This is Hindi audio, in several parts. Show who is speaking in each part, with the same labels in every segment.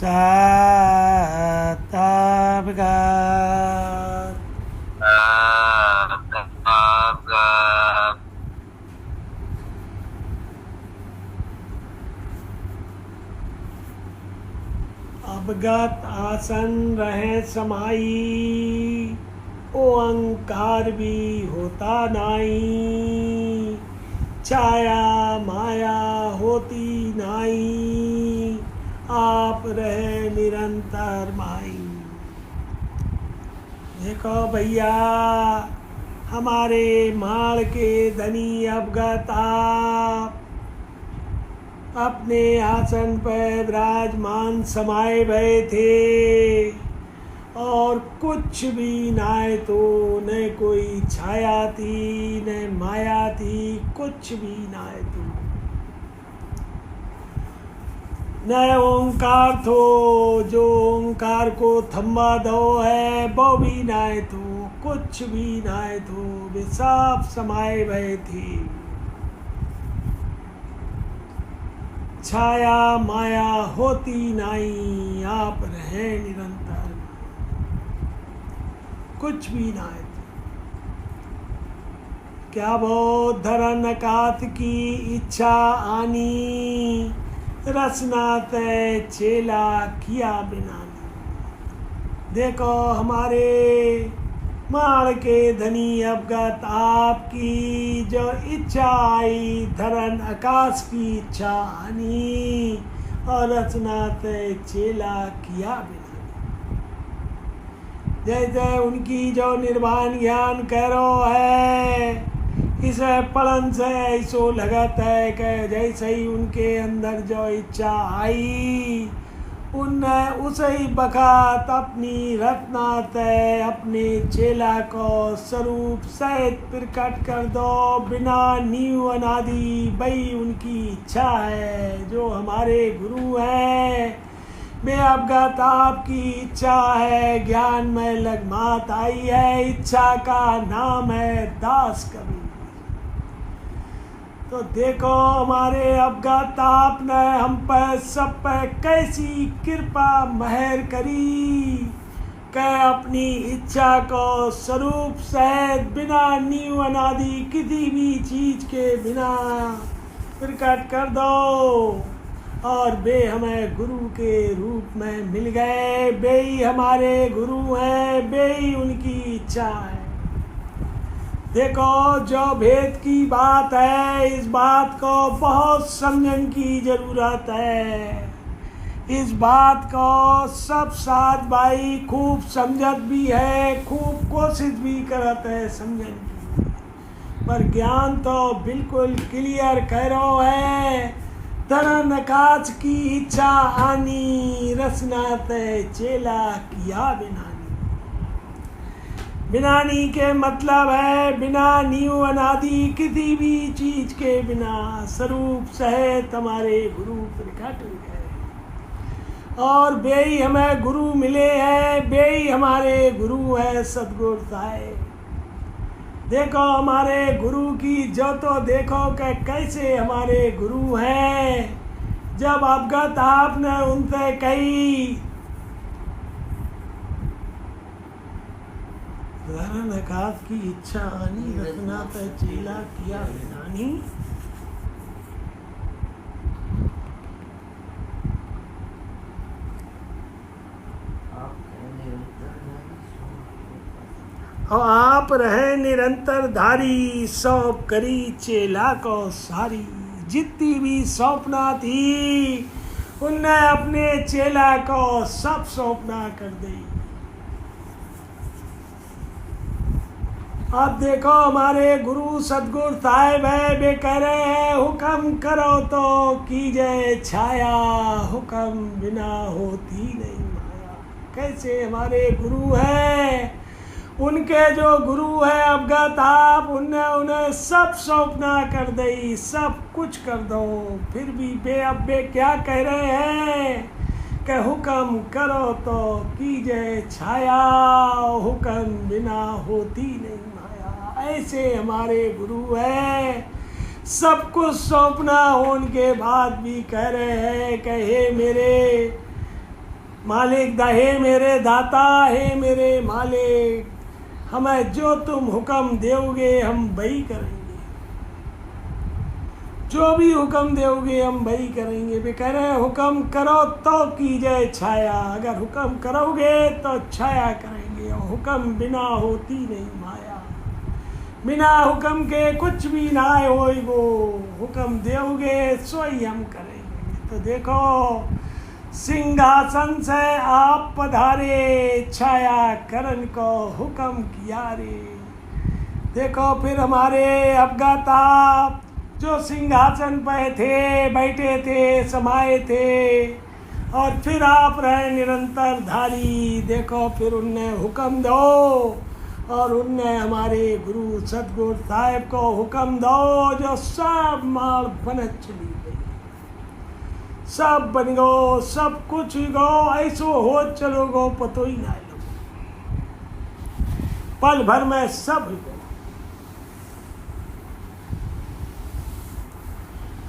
Speaker 1: Satabgar. अवगत आसन रहे समाई, ओ अंकार भी होता नाई। छाया माया होती नाई, आप रहे निरंतर माई। देखो भैया, हमारे माड़ के धनी अवगत आप अपने आसन पर विराजमान समाये भये थे, और कुछ भी नाय तो न कोई छाया थी न माया थी, कुछ भी नाय तो न ओंकार थो, जो ओंकार को थम्बा दो है वो भी नाय तो, कुछ भी नाय तो, वे सब समाये भये थे। छाया माया होती नाई, आप रहे निरंतर, कुछ भी ना है। क्या वो धरन अकात की इच्छा आनी, रसना तय चेला किया बिना। देखो हमारे माड़ के धनी अवगत आपकी जो इच्छा आई, धरन आकाश की इच्छा आनी, और रचना तय चेला किया बिना। जैसे उनकी जो निर्वाण ज्ञान करो है, इसे पढ़न से ऐसो लगत है कि जैसे ही उनके अंदर जो इच्छा आई, उनने उसे ही बखत अपनी रत्ना तय अपने चेला को स्वरूप सहित प्रकट कर दो, बिना नीव अनादि। वही उनकी इच्छा है, जो हमारे गुरु हैं। वे अवगत आपकी इच्छा है, ज्ञान में लगमात आई है, इच्छा का नाम है दास कबीर। तो देखो हमारे अवगत आपने हम पर सब पर कैसी कृपा मेहर करी, कि अपनी इच्छा को स्वरूप सहित बिना नीव अनादि किसी भी चीज के बिना प्रकट कर दो, और वे हमें गुरु के रूप में मिल गए। वे ही हमारे गुरु हैं, वे ही उनकी इच्छा है। देखो जो भेद की बात है, इस बात को बहुत समझने की जरूरत है। इस बात को सब साथ भाई खूब समझत भी है, खूब कोशिश भी करत है समझने की, पर ज्ञान तो बिल्कुल क्लियर कह रहा है। तरन आकाश की इच्छा आनी, रसना तय चेला किया बिना। बिनानी के मतलब है बिना नीव अनादि किसी भी चीज के बिना स्वरूप सहित हमारे गुरु प्रकट हुए, और वे ही हमें गुरु मिले हैं, वे ही हमारे गुरु है सद्गुरु साहिब। देखो हमारे गुरु की जो तो देखो कि कैसे हमारे गुरु हैं। जब अवगत आपने उनसे कही धरन आकाश की इच्छा आनी, रचना तय चेला किया बिनानी। और आप रहे निरंतर धारी, सौंप करी चेला को सारी। जितनी भी सौंपना थी उनने अपने चेला को सब सौंपना कर दी। अब देखो हमारे गुरु सदगुरु साहिब है, वे कह रहे हैं हुक्म करो तो कीजिए छाया, हुक्म बिना होती नहीं माया। कैसे हमारे गुरु हैं, उनके जो गुरु है अवगत आप, उनने उन्हें सब सौंपना कर दी, सब कुछ कर दो। फिर भी वे अब वे क्या कह रहे हैं कि हुक्म करो तो कीजिए छाया, हुक्म बिना होती नहीं माया। ऐसे हमारे गुरु हैं, सब कुछ सौंपना होने के बाद भी कह रहे हैं कि हे मेरे मालिक हे मेरे दाता, हे मेरे मालिक, हमें जो तुम हुक्म दोगे हम वही करेंगे, जो भी हुक्म दोगे हम वही करेंगे। वे कह रहे हैं हुक्म करो तो कीजिए छाया, अगर हुक्म करोगे तो छाया करेंगे, और हुक्म बिना होती नहीं माया, बिना हुक्म के कुछ भी ना होई वो, हुक्म दोगे सो ही हम करेंगे। तो देखो सिंहासन से आप पधारे, छाया करन को हुक्म किया रे। देखो फिर हमारे अवगाता जो सिंहासन पे थे, बैठे थे, समाये थे, और फिर आप रहे निरंतर धारी। देखो फिर उनने हुक्म दो, और उनने हमारे गुरु सतगुरु साहिब को हुक्म दो, जो सब माल बन चली गई, सब बन गो, सब कुछ गो, ऐसो हो चलो गो, पतो ही ना लगो, पल भर में सब गो।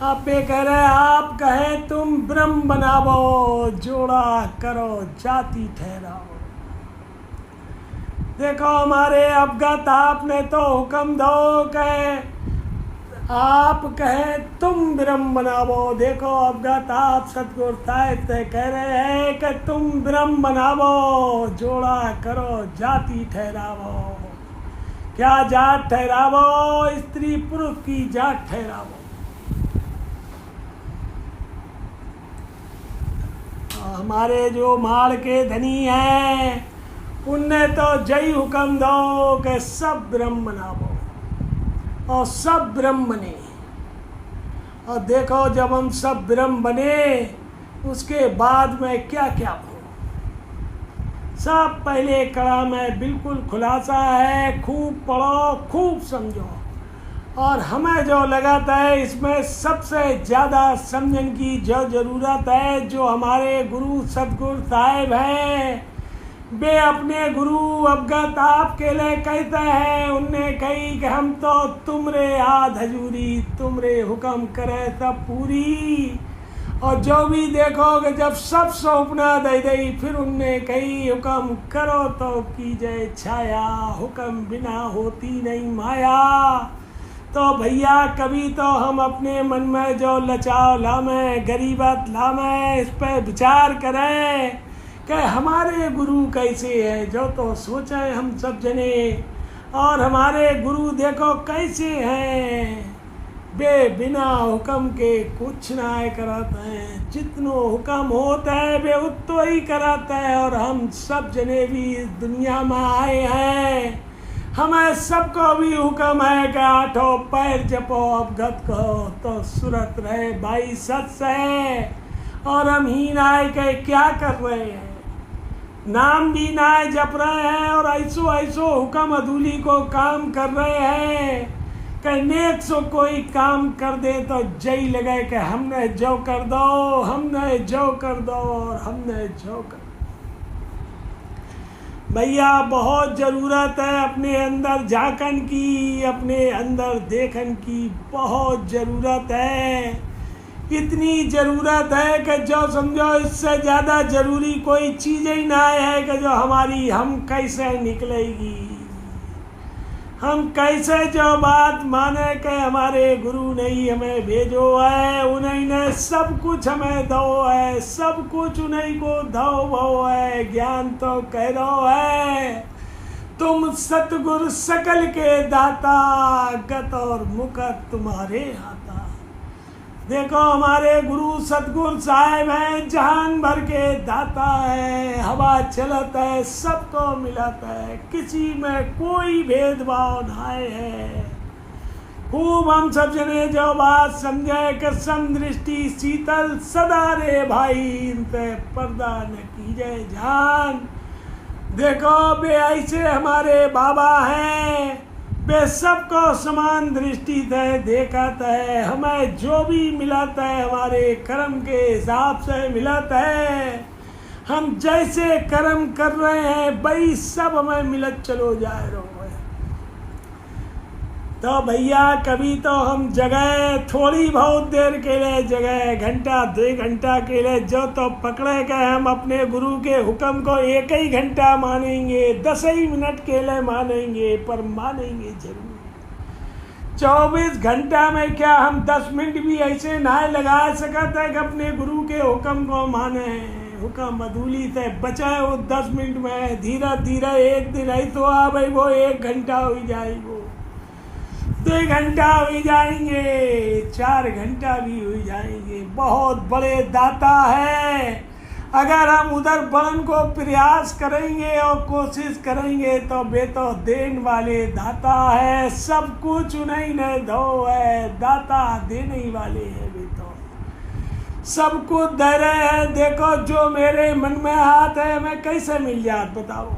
Speaker 1: आप पे कह रहे आप कहें तुम ब्रह्म बनावो, जोड़ा करो जाति ठहराओ। देखो हमारे अवगत आपने तो हुक्म दो, कहे आप कहें तुम ब्रह्म बनावो। देखो अवगत आप सतगुरु साहिब कह रहे हैं कि तुम ब्रह्म बनावो, जोड़ा करो जाति ठहरावो। क्या जात ठहरावो? स्त्री पुरुष की जात ठहरावो। हमारे जो माड़ के धनी हैं उनने तो जय हुक्म दो कि सब ब्रह्म बनावो, और सब ब्रह्म बने। और देखो जब हम सब ब्रह्म बने उसके बाद में क्या क्या हो, सब पहले कड़ा में बिल्कुल खुलासा है। खूब पढ़ो, खूब समझो, और हमें जो लगाता है इसमें सबसे ज़्यादा समझने की जो ज़रूरत है, जो हमारे गुरु सतगुरु साहिब हैं, वे अपने गुरु अवगत आपके लिए कहते हैं। उनने कही कि हम तो तुमरे याद हजूरी, तुमरे हुक्म करे तब पूरी। और जो भी देखोगे जब सब सौंपना दे दई, फिर उनने कही हुक्म करो तो कीजिए छाया, हुक्म बिना होती नहीं माया। तो भैया कभी तो हम अपने मन में जो लचाव लामे, गरीबत लामे, इस पर विचार करें कि हमारे गुरु कैसे हैं। जो तो सोचें हम सब जने, और हमारे गुरु देखो कैसे हैं, वे बिना हुक्म के कुछ ना कराते हैं। जितनो हुक्म होता है वे उतो ही कराते हैं। और हम सब जने भी इस दुनिया में आए हैं, हमें सबको भी हुक्म है कि आठों पैर जपो, अवगत कहो तो सूरत रहे भाई सत से। और हम ही नाय के क्या कर रहे हैं, नाम भी नाय जप रहे हैं, और ऐसो ऐसो हुक्म अधूली को काम कर रहे हैं कि नेक सो कोई काम कर दे तो जय लगे कि हमने जो कर दो, हमने जो कर दो, और हमने जो कर। भैया बहुत ज़रूरत है अपने अंदर झांकन की, अपने अंदर देखन की बहुत ज़रूरत है। इतनी ज़रूरत है कि जो समझो इससे ज़्यादा ज़रूरी कोई चीज़ ही ना है कि जो हमारी हम कैसे निकलेगी, हम कैसे जो बात माने कि हमारे गुरु ने ही हमें भेजो है, उन्हीं ने सब कुछ हमें दो है, सब कुछ उन्हीं को दो वो है। ज्ञान तो कह दो है, तुम सतगुरु सकल के दाता, गत और मुकत तुम्हारे हाथा। देखो हमारे गुरु सतगुरु साहिब हैं, जहान भर के दाता है। हवा चलता है सबको मिलाता है, किसी में कोई भेदभाव ना है। खूब हम सब जने जो बात समझे कि समदृष्टि शीतल सदा रे भाई, इन पे पर्दा न कीजिए जान। देखो बे ऐसे हमारे बाबा हैं, वे सबको समान दृष्टि से देखाता है। हमें जो भी मिलाता है हमारे कर्म के हिसाब से मिलाता है। हम जैसे कर्म कर रहे हैं वही सब हमें मिलत चलो जाए रहो है। तो भैया कभी तो हम जगह थोड़ी बहुत देर के लिए जगह घंटा 2 घंटा के लिए जो तो पकड़े गए हम अपने गुरु के हुक्म को 1 ही घंटा मानेंगे, 10 ही मिनट के लिए मानेंगे, पर मानेंगे जरूर। 24 घंटा में क्या हम 10 मिनट भी ऐसे ना लगा सकते हैं कि अपने गुरु के हुक्म को माने। हुक्म अधूली से बचाए वो 10 मिनट में, धीरे धीरे एक दिन आई तो आ भाई वो 1 घंटा हो जाएगा, 2 घंटा हो जाएंगे, 4 घंटा भी हो जाएंगे। बहुत बड़े दाता है। अगर हम उधर बढ़न को प्रयास करेंगे और कोशिश करेंगे तो वे तो देने वाले दाता है। सब कुछ उन्हीं ने दो है, दाता देने ही वाले हैं। वे तो सब कुछ दे रहे हैं। देखो जो मेरे मन में हाथ है मैं कैसे मिल जात बताओ।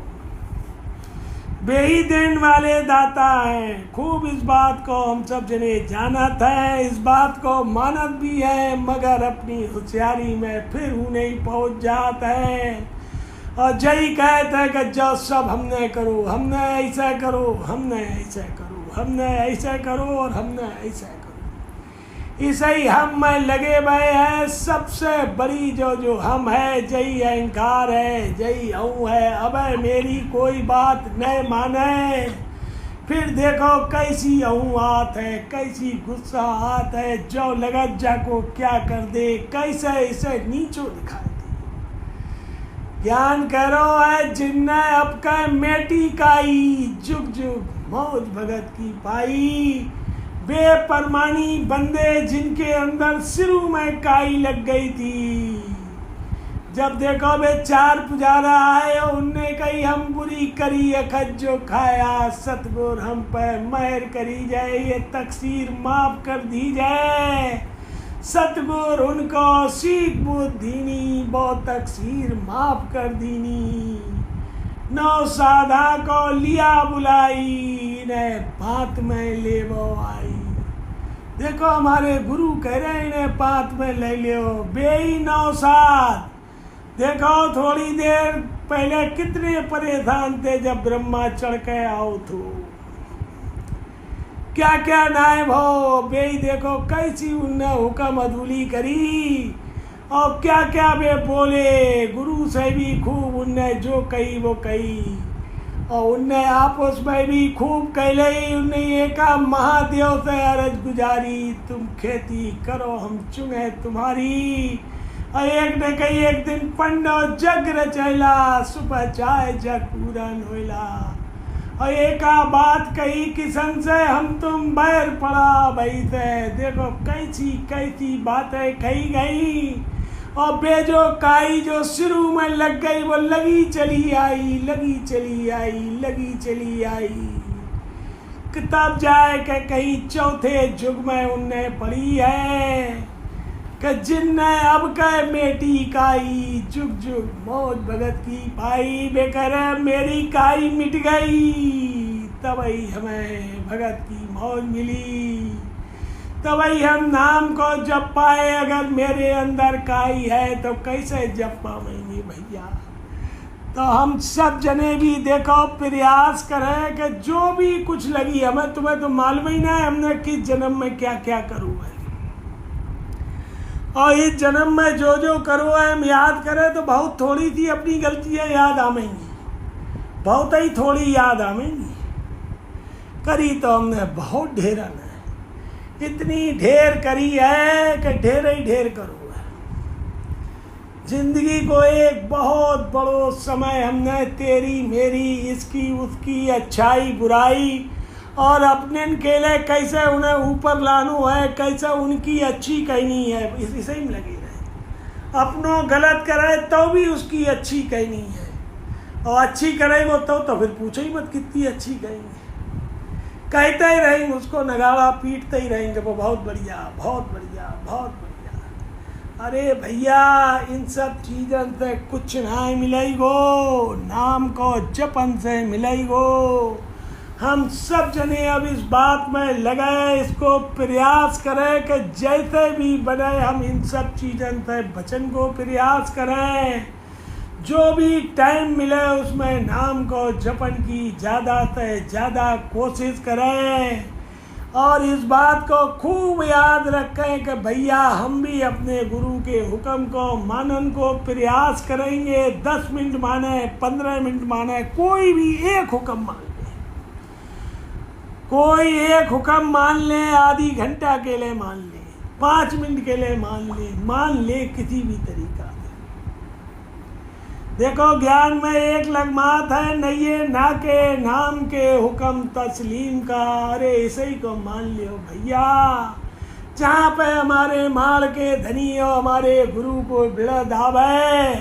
Speaker 1: वे ही देने वाले दाता हैं। खूब इस बात को हम सब जने जानत है, इस बात को मानत भी है, मगर अपनी होशियारी में फिर उन्हें पहुंच जाता है और जय कहते हैं कि जो सब हमने करो, हमने ऐसा करो, हमने ऐसा करो, हमने ऐसा करो और हमने ऐसा करो। इसे ही हम में लगे हुए हैं। सबसे बड़ी जो हम है, जय अहंकार है, जय हूँ है। अब मेरी कोई बात नहीं माने। फिर देखो कैसी हूँ आत है, कैसी गुस्सा आत है, जो लगत जाको क्या कर दे, कैसे इसे नीचो दिखाई दे। ज्ञान करो है जिन्ने अब का मेटी काई, जुग जुग मौज भगत की पाई। वे परमानी बंदे जिनके अंदर सिरू में काई लग गई थी। जब देखो वे 4 पुजारा आए, उनने कही हम बुरी करी अखज जो खाया, सतगुर हम पे मेहर करी जाए, ये तकसीर माफ कर दी जाए। सतगुर उनको सीख बुद्ध दीनी, बहुत तकसीर माफ कर दीनी। 9 साधा को लिया बुलाई, ने बात में ले वो आई। देखो हमारे गुरु कह रहे हैं इन्हें बात में ले लियो। बेई 9 साध देखो थोड़ी देर पहले कितने परेशान थे जब ब्रह्मा चढ़ के आओ तो क्या क्या नायब हो। बेई देखो कैसी उनने हुक्म अधूली करी और क्या क्या वे बोले। गुरु से भी खूब उनने जो कही वो कही और उनने आपस में भी खूब कहले। उनने एक महादेव से अरज गुजारी, तुम खेती करो हम चुने तुम्हारी। और एक ने कही एक दिन पंडो जग रचैला, सुबह चाय जग पूरन होइला। और एक बात कही किसन से हम तुम बैर पड़ा भाई थे। देखो कैसी कैसी बातें कही गई और बेजो काई जो शुरू में लग गई वो लगी चली आई, लगी चली आई, लगी चली आई। किताब जाए के कहीं चौथे युग में उनने पढ़ी है कि जिनने अब के मेटी काई, जुग जुग मौज भगत की पाई। बेकर मेरी काई मिट गई, तभी हमें भगत की मौज मिली। तो भाई हम नाम को जप पाए। अगर मेरे अंदर काई है तो कैसे जप पाएंगे भैया। तो हम सब जने भी देखो प्रयास करें कि जो भी कुछ लगी हमें, तुम्हें तो मालूम ही ना है हमने किस जन्म में क्या क्या करूँ है। और इस जन्म में जो जो करो है हम याद करें तो बहुत थोड़ी सी अपनी गलतियाँ याद आवेंगी, बहुत ही थोड़ी याद आवेंगी। करी तो हमने बहुत ढेर न, इतनी ढेर करी है कि ढेर ही ढेर करो। जिंदगी को एक बहुत बड़ो समय हमने तेरी मेरी इसकी उसकी अच्छाई बुराई और अपने के लिए कैसे उन्हें ऊपर लानो है, कैसे उनकी अच्छी कहनी है, इसे ही लगे रहे। अपनों गलत करे तो भी उसकी अच्छी कहनी है और अच्छी करेंगे तो फिर पूछो ही मत कितनी अच्छी कहेंगे। कहते ही रहेंगे उसको, नगाड़ा पीटते ही रहेंगे वो बहुत बढ़िया, बहुत बढ़िया, बहुत बढ़िया। अरे भैया इन सब चीज़ों से कुछ ना मिलेगो, नाम को जपन से मिलेगो। हम सब जने अब इस बात में लगे, इसको प्रयास करें कि जैसे भी बने हम इन सब चीज़ों से बचन को प्रयास करें। जो भी टाइम मिले उसमें नाम को जपन की ज़्यादा से ज़्यादा कोशिश करें। और इस बात को खूब याद रखें कि भैया हम भी अपने गुरु के हुक्म को मानन को प्रयास करेंगे। 10 मिनट माने, 15 मिनट माने, कोई भी एक हुक्म मान ले, कोई एक हुक्म मान ले, आधी घंटा के लिए मान ले, 5 मिनट के लिए मान ले किसी भी तरीका से। देखो ज्ञान में एक लगमात है, नये ना के नाम के हुक्म तस्लीम का। अरे इसे ही को मान लियो भैया। जहाँ पे हमारे माल के धनी हो हमारे गुरु को बिड़द आवे,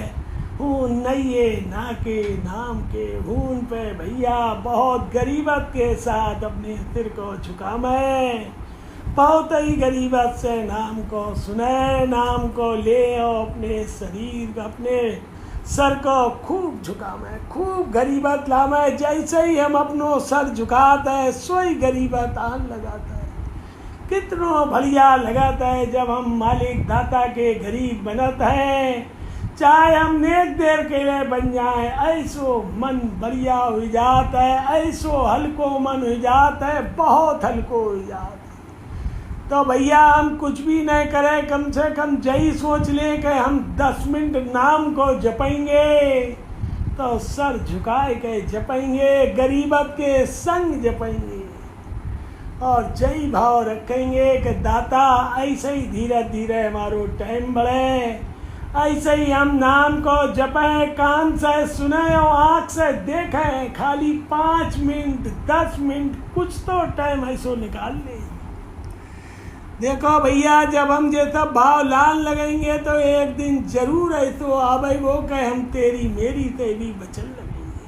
Speaker 1: हूँ नये ना के नाम के हून पे भैया बहुत गरीबत के साथ अपने सिर को झुका मैं, बहुत ही गरीबत से नाम को सुने, नाम को ले और अपने शरीर अपने सर को खूब झुका मैं, खूब गरीबत ला मैं। जैसे ही हम अपनो सर झुकाते हैं सोई गरीबत आन लगाता है। कितनों बढ़िया लगाता है जब हम मालिक दाता के गरीब बनत हैं। चाहे हम नेक देर के लिए बन जाए, ऐसो मन बढ़िया हो जाता है, ऐसो हल्को मन हो जाता है, बहुत हल्को हो जाता है। तो भैया हम कुछ भी नहीं करें, कम से कम यही सोच लें कि हम 10 मिनट नाम को जपेंगे, तो सर झुकाए के जपेंगे, गरीबत के संग जपेंगे और जय भाव रखेंगे कि दाता ऐसे ही धीरे धीरे हमारो टाइम बढ़े, ऐसे ही हम नाम को जपें, कान से सुने और आँख से देखें। खाली 5 मिनट 10 मिनट कुछ तो टाइम ऐसो निकाल लें। देखो भैया जब हम ये सब भाव लान लगेंगे तो एक दिन जरूर ऐसो आवे वो कहे हम तेरी मेरी तेरी बचन लगेंगे।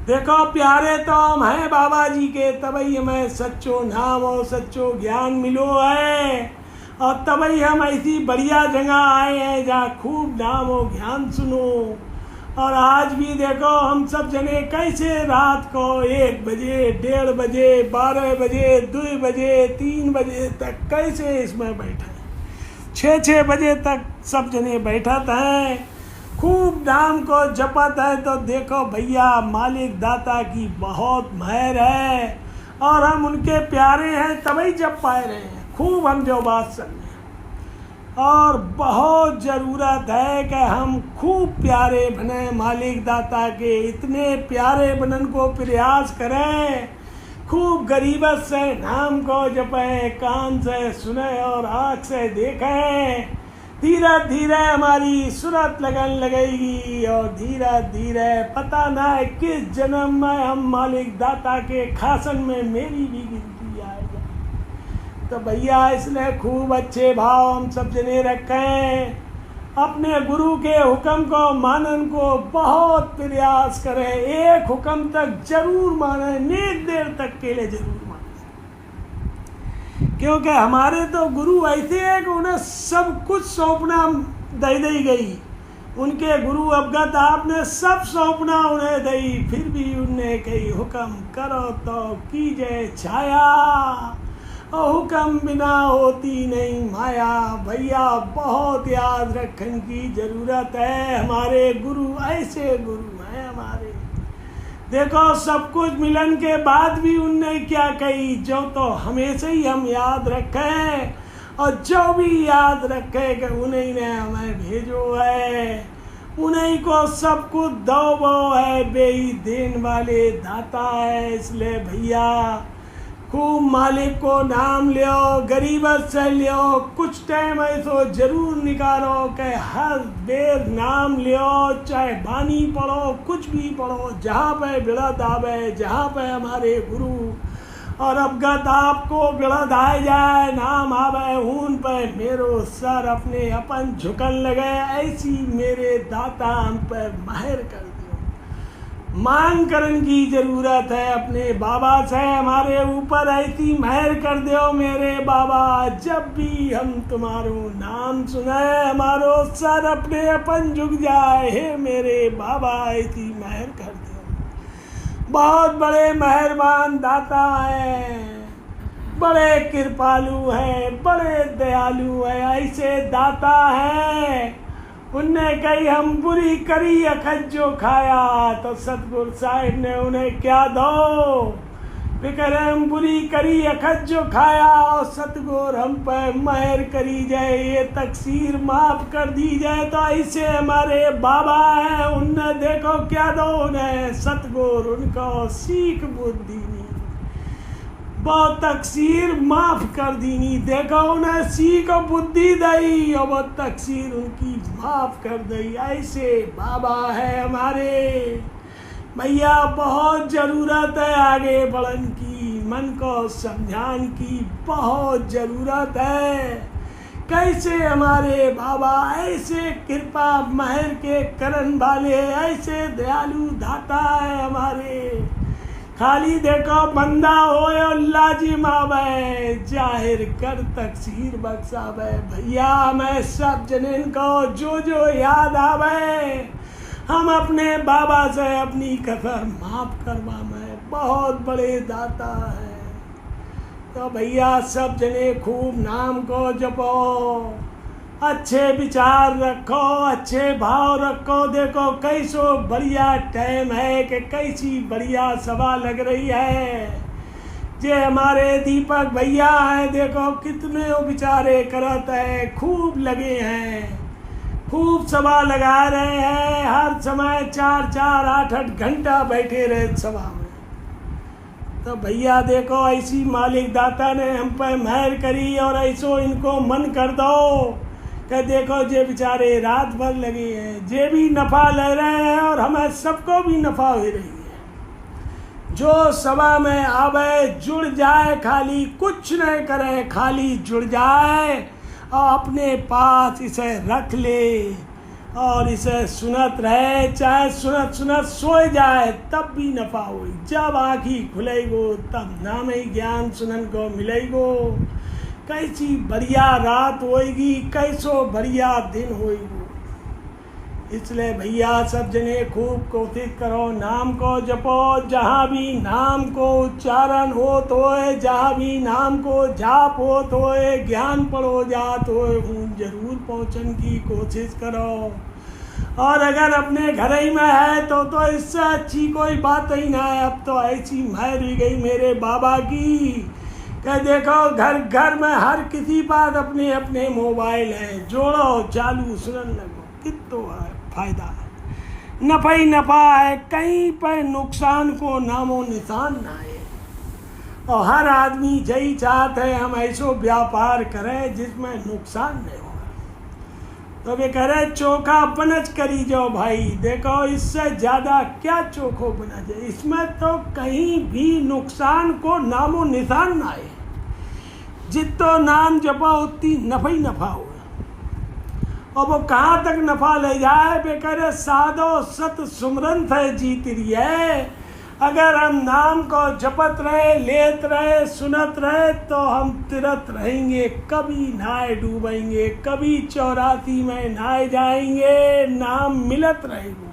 Speaker 1: देखो प्यारे तो हम हैं बाबा जी के, तभी हमें सच्चो नाम और सच्चो ज्ञान मिलो है, और तभी हम ऐसी बढ़िया जगह आए हैं जहाँ खूब नाम और ज्ञान सुनो। और आज भी देखो हम सब जने कैसे रात को 1 बजे, 1:30 बजे, 12 बजे, 2 बजे, 3 बजे तक कैसे इसमें बैठे, 6 बजे तक सब जने बैठत हैं, खूब नाम को जपत है। तो देखो भैया मालिक दाता की बहुत मेहर है और हम उनके प्यारे हैं तभी जप पाए रहे हैं। खूब हम जो बात समझे और बहुत ज़रूरत है कि हम खूब प्यारे बने मालिक दाता के, इतने प्यारे बनन को प्रयास करें, खूब गरीबत से नाम को जपें, कान से सुने और आँख से देखें। धीरे धीरे हमारी सूरत लगन लगेगी और धीरे धीरे पता ना है किस जन्म में हम मालिक दाता के खासन में मेरी भी गिनती आएगा। तो भैया इसलिए खूब अच्छे भाव हम सब जने रखें, अपने गुरु के हुक्म को मानन को बहुत प्रयास करें, एक हुक्म तक जरूर माने, नेक देर तक के लिए जरूर माने। क्योंकि हमारे तो गुरु ऐसे हैं कि उन्हें सब कुछ सौंपना दे दी गई, उनके गुरु अवगत आपने सब सौंपना उन्हें दई, फिर भी उनने कही हुक्म करो तो कीजिए छाया, और हुक्म बिना होती नहीं माया। भैया बहुत याद रखने की जरूरत है, हमारे गुरु ऐसे गुरु हैं हमारे। देखो सब कुछ मिलन के बाद भी उनने क्या कही, जो तो हमेशा ही हम याद रखें, और जो भी याद रखे कि उन्हीं ने हमें भेजो है, उन्हीं को सब कुछ दो वो है, बेई देन वाले दाता है। इसलिए भैया खूब मालिक को नाम लियो, गरीबत से लियो, कुछ टाइम ऐसो जरूर निकालो कि हर बेर नाम लियो, चाहे बानी पढ़ो, कुछ भी पढ़ो, जहाँ पे बिड़द आवे, जहाँ पे हमारे गुरु और अवगत आपको बिड़द आए जाए, नाम आवे ऊन पे मेरो सर अपने अपन झुकन लगे, ऐसी मेरे दाता हम पे महर कर दियो। मांग करने की जरूरत है अपने बाबा से, हमारे ऊपर ऐसी महर कर दो मेरे बाबा, जब भी हम तुम्हारो नाम सुने हमारो सर अपने अपन झुक जाए, हे मेरे बाबा ऐसी महर कर दो। बहुत बड़े मेहरबान दाता हैं, बड़े कृपालु हैं, बड़े दयालु हैं, ऐसे दाता हैं। उनने कही हम बुरी करी अखज जो खाया, तो सतगुरु साहिब ने उन्हें क्या दो, फिक्रम बुरी करी अखज जो खाया, और सतगुर हम पे मेहर करी जाए, ये तकसीर माफ कर दी जाए। तो ऐसे हमारे बाबा हैं, उनने देखो क्या दो उन्हें सतगुर उनको सीख बुद्धि नी, बहुत तकसीर माफ कर दीनी, देखो उन्हें सीख बुद्धि दई और वो तकसीर उनकी माफ कर दई। ऐसे बाबा है हमारे भैया, बहुत ज़रूरत है आगे बढ़न की, मन को समझान की बहुत ज़रूरत है। कैसे हमारे बाबा ऐसे कृपा महर के करन वाले, ऐसे दयालु दाता है हमारे। खाली देखो बंदा होए अल्लाह जी मावे, जाहिर कर तकसीर बख्शावे। भैया मैं सब जनेन को जो जो याद आवे, हम अपने बाबा से अपनी कसर माफ करवा में बहुत बड़े दाता है। तो भैया सब जने खूब नाम को जपो, अच्छे विचार रखो, अच्छे भाव रखो। देखो कैसो बढ़िया टाइम है कि कैसी बढ़िया सभा लग रही है। जे हमारे दीपक भैया हैं, देखो कितने वो बेचारे करत है, खूब लगे हैं, खूब सभा लगा रहे हैं। हर समय 4-4, 8-8 घंटा बैठे रहे सभा में। तो भैया देखो ऐसी मालिक दाता ने हम पर मेहर करी, और ऐसो इनको मन कर दो कि देखो जे बेचारे रात भर लगे हैं, जे भी नफ़ा ले रहे हैं, और हमें सबको भी नफ़ा हो रही है। जो सभा में आवे जुड़ जाए, खाली कुछ नहीं करे, खाली जुड़ जाए और अपने पास इसे रख ले और इसे सुनत रहे। चाहे सुनत सुनत सोए जाए तब भी नफ़ा हो। जब आँखी खुलेगो तब नाम ही ज्ञान सुनन को मिलेगो। कैसी बढ़िया रात होएगी, कैसो बढ़िया दिन होएगो। इसलिए भैया सब जने खूब कोशिश करो, नाम को जपो। जहाँ भी नाम को उच्चारण होत होए, जहाँ भी नाम को जाप होत होए, ज्ञान पढ़ो जात होए, जरूर पहुँचने की कोशिश करो। और अगर अपने घर ही में है तो इससे अच्छी कोई बात ही ना है। अब तो ऐसी महर हुई गई मेरे बाबा की कि देखो घर घर में हर किसी पास अपने अपने मोबाइल है, जोड़ो चालू सुनने लगो, कितो है फायदा है, नफा ही नफा है, कहीं पर नुकसान को नामो निशान ना है। और हर आदमी यही चाहते हैं हम ऐसो व्यापार करें जिसमें नुकसान नहीं हो। तो वे कह रहे चोखा बनच करी जाओ भाई। देखो इससे ज़्यादा क्या चोखो बना जाए, इसमें तो कहीं भी नुकसान को नामो निशान ना है। जितो नाम जपा उतनी नफा ही नफा हो। और वो कहाँ तक नफा ले जाए, वे कह रहे साधो सत सुमरन थे जीत रही है। अगर हम नाम को जपत रहे, लेत रहे, सुनत रहे तो हम तिरत रहेंगे, कभी नाए डूबेंगे, कभी 84 में नाए जाएंगे, नाम मिलत रहेगा।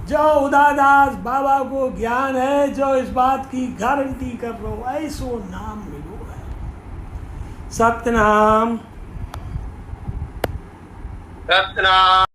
Speaker 1: जो उदादास बाबा को ज्ञान है, जो इस बात की गारंटी कर लो, ऐसो नाम मिलो है। सतनाम।